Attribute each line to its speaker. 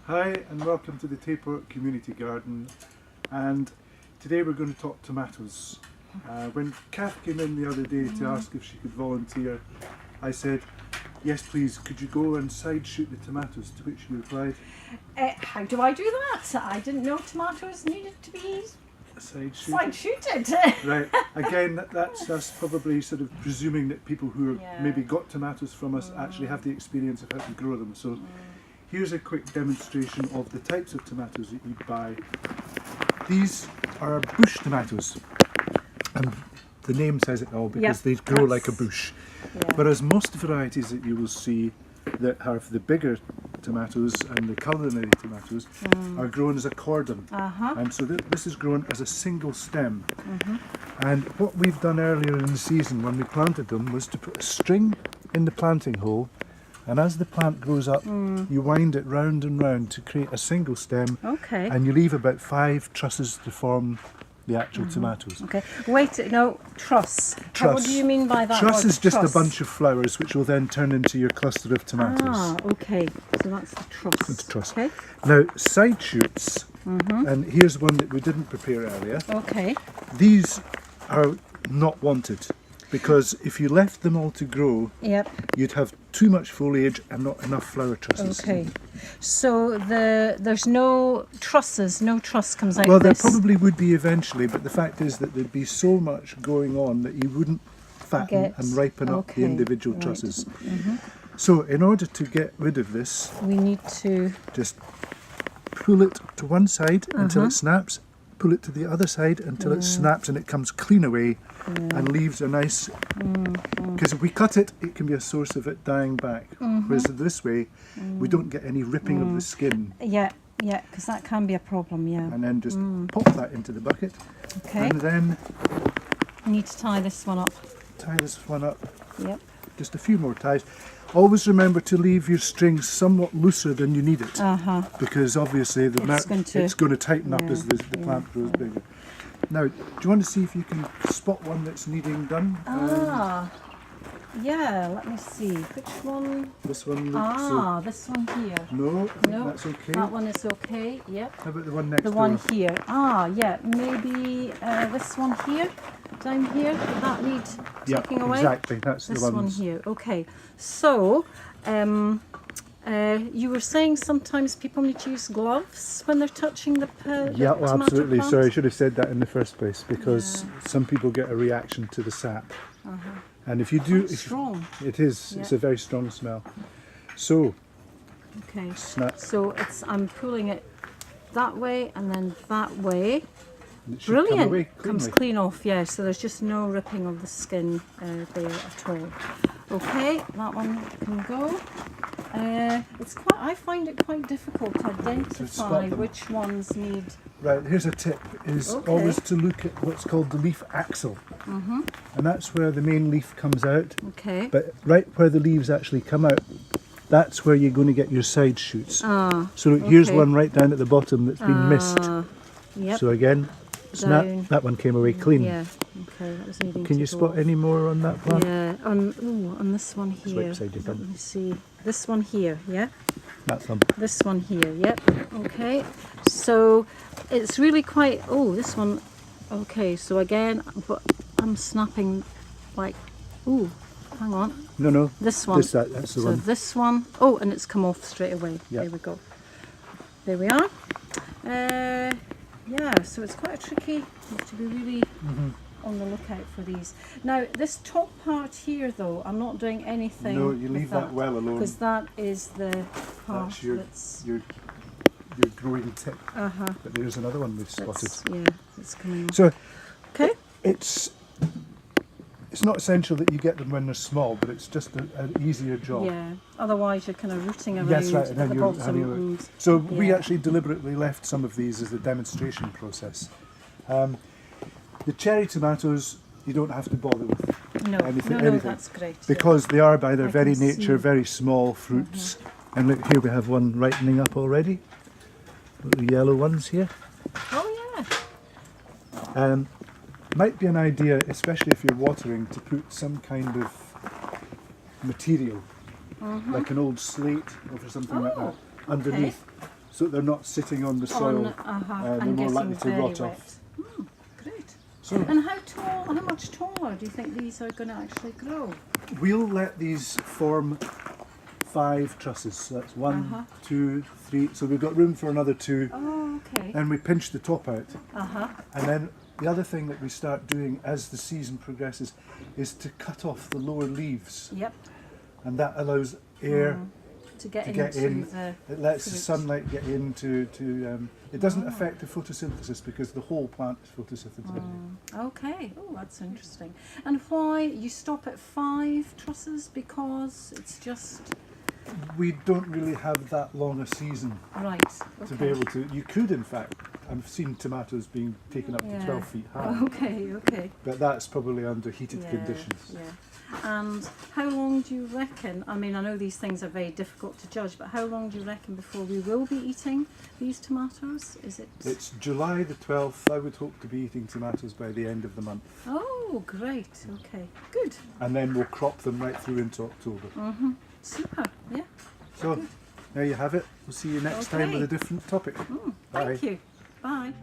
Speaker 1: Hi and welcome to the Tayport Community Garden, and today we're going to talk tomatoes. When Kath came in the other day to ask if she could volunteer, I said, yes please, could you go and side shoot the tomatoes, to which you replied,
Speaker 2: how do I do that? I didn't know tomatoes needed to be
Speaker 1: side
Speaker 2: shooted.
Speaker 1: Right, again that's us probably sort of presuming that people who have maybe got tomatoes from us actually have the experience of how to grow them. So here's a quick demonstration of the types of tomatoes that you buy. These are bush tomatoes, and the name says it all because they grow like a bush. Whereas most varieties that you will see that have the bigger tomatoes and the culinary tomatoes are grown as a cordon. And so this is grown as a single stem. And what we've done earlier in the season when we planted them was to put a string in the planting hole, and as the plant grows up you wind it round and round to create a single stem, and you leave about 5 trusses to form the actual tomatoes.
Speaker 2: Okay, wait, no, truss. What do you mean by that?
Speaker 1: Truss is just a bunch of flowers which will then turn into your cluster of tomatoes.
Speaker 2: Ah, okay, so that's the truss.
Speaker 1: That's truss.
Speaker 2: Okay.
Speaker 1: Now, side shoots, and here's one that we didn't prepare earlier.
Speaker 2: Okay.
Speaker 1: These are not wanted, because if you left them all to grow, you'd have too much foliage and not enough flower trusses.
Speaker 2: Okay, so there's no trusses, no truss comes out
Speaker 1: Well,
Speaker 2: of
Speaker 1: there
Speaker 2: this.
Speaker 1: probably would be eventually, but the fact is that there'd be so much going on that you wouldn't fatten and ripen up the individual trusses. So in order to get rid of this,
Speaker 2: we need to
Speaker 1: just pull it to one side until it snaps, pull it to the other side until it snaps and it comes clean away and leaves a nice, because if we cut it, it can be a source of it dying back, whereas this way we don't get any ripping of the skin.
Speaker 2: Yeah, because that can be a problem,
Speaker 1: And then just pop that into the bucket.
Speaker 2: Okay.
Speaker 1: And then
Speaker 2: I need to tie this one up.
Speaker 1: tie this one up.
Speaker 2: Yep.
Speaker 1: Just a few more ties. Always remember to leave your string somewhat looser than you need it, because obviously it's going to tighten up as the plant grows bigger. Now, do you want to see if you can spot one that's needing done?
Speaker 2: Yeah, let me see. Which one?
Speaker 1: This one looks
Speaker 2: this one here.
Speaker 1: No,
Speaker 2: No,
Speaker 1: that's okay.
Speaker 2: that one is okay, yep.
Speaker 1: How about the one next
Speaker 2: The
Speaker 1: door?
Speaker 2: one here. Yeah, maybe this one here, down here. Would that need taking away?
Speaker 1: Exactly, that's
Speaker 2: this
Speaker 1: the
Speaker 2: one here. Okay, so you were saying sometimes people need to use gloves when they're touching the
Speaker 1: Yeah, well,
Speaker 2: tomato
Speaker 1: absolutely.
Speaker 2: plant?
Speaker 1: Sorry, I should have said that in the first place, because some people get a reaction to the sap. And if you do,
Speaker 2: strong.
Speaker 1: It is. It's a very strong smell. So,
Speaker 2: Okay.
Speaker 1: snap.
Speaker 2: So I'm pulling it that way and then that way.
Speaker 1: It should
Speaker 2: Brilliant.
Speaker 1: come away
Speaker 2: Comes
Speaker 1: cleanly.
Speaker 2: clean off, yeah. So there's just no ripping of the skin there at all. Okay, that one can go. I find it quite difficult to identify which ones need.
Speaker 1: Right, here's a tip, is always to look at what's called the leaf axil. And that's where the main leaf comes out.
Speaker 2: Okay.
Speaker 1: But right where the leaves actually come out, that's where you're going to get your side shoots. So here's one right down at the bottom that's been missed.
Speaker 2: Yep.
Speaker 1: So again, snap,
Speaker 2: Down.
Speaker 1: that one came away clean.
Speaker 2: Yeah. Okay, that was needing
Speaker 1: Can
Speaker 2: to
Speaker 1: you
Speaker 2: go
Speaker 1: spot
Speaker 2: off.
Speaker 1: any more on that plant?
Speaker 2: Yeah, on this one here.
Speaker 1: Swipe side
Speaker 2: Let
Speaker 1: down.
Speaker 2: me see. This one here, yeah?
Speaker 1: That's them.
Speaker 2: This one here, yep. Okay, so it's really quite, this one, okay, so again, but I'm snapping like, hang on.
Speaker 1: No.
Speaker 2: This one.
Speaker 1: That's the
Speaker 2: so
Speaker 1: one.
Speaker 2: this one, and it's come off straight away.
Speaker 1: Yep.
Speaker 2: There we go. There we are. Yeah, so it's quite tricky. You have to be really on the lookout for these. Now, this top part here, though, I'm not doing anything.
Speaker 1: No, you
Speaker 2: with
Speaker 1: leave that well alone.
Speaker 2: because that is the part
Speaker 1: That's your growing tip. But there's another one we've spotted.
Speaker 2: it's coming off.
Speaker 1: So,
Speaker 2: Okay.
Speaker 1: it's not essential that you get them when they're small, but it's just an easier job.
Speaker 2: Yeah. Otherwise, you're kind of rooting around
Speaker 1: Yes, right, and
Speaker 2: at
Speaker 1: then
Speaker 2: the
Speaker 1: you're
Speaker 2: bottom.
Speaker 1: having
Speaker 2: And,
Speaker 1: So we actually deliberately left some of these as a demonstration process. The cherry tomatoes, you don't have to bother with
Speaker 2: no,
Speaker 1: anything,
Speaker 2: that's great.
Speaker 1: because they are by their
Speaker 2: I
Speaker 1: very
Speaker 2: can
Speaker 1: nature
Speaker 2: see.
Speaker 1: very small fruits. And look, here we have one ripening up already. Little yellow ones here.
Speaker 2: Oh yeah.
Speaker 1: Might be an idea, especially if you're watering, to put some kind of material, like an old slate or something like that, underneath. so they're not sitting on the soil. They're
Speaker 2: and
Speaker 1: more likely
Speaker 2: getting
Speaker 1: to
Speaker 2: very
Speaker 1: rot
Speaker 2: wet.
Speaker 1: off.
Speaker 2: Great.
Speaker 1: So
Speaker 2: And how much taller do you think these are going to actually grow?
Speaker 1: we'll let these form 5 trusses. So that's 1, 2, 3. So we've got room for another 2.
Speaker 2: Oh, okay.
Speaker 1: And we pinch the top out.
Speaker 2: Uh-huh.
Speaker 1: And then the other thing that we start doing as the season progresses is to cut off the lower leaves.
Speaker 2: Yep.
Speaker 1: And that allows air
Speaker 2: To get
Speaker 1: to
Speaker 2: into
Speaker 1: get in.
Speaker 2: the
Speaker 1: It lets the
Speaker 2: fruit.
Speaker 1: sunlight get into. It doesn't affect the photosynthesis because the whole plant is photosynthetic.
Speaker 2: Okay. Oh, that's interesting. And why you stop at 5 trusses? Because it's just
Speaker 1: We don't really have that long a season
Speaker 2: right.
Speaker 1: to be able to. You could, in fact, I've seen tomatoes being taken up to 12 feet high,
Speaker 2: Okay.
Speaker 1: but that's probably under heated conditions.
Speaker 2: Yeah. And how long do you reckon? I mean, I know these things are very difficult to judge, but how long do you reckon before we will be eating these tomatoes? Is it?
Speaker 1: It's July the 12th. I would hope to be eating tomatoes by the end of the month.
Speaker 2: Oh, great. Okay. Good.
Speaker 1: And then we'll crop them right through into October.
Speaker 2: Super. Yeah.
Speaker 1: So there you have it. We'll see you next time with a different topic. Bye.
Speaker 2: Thank you. Bye.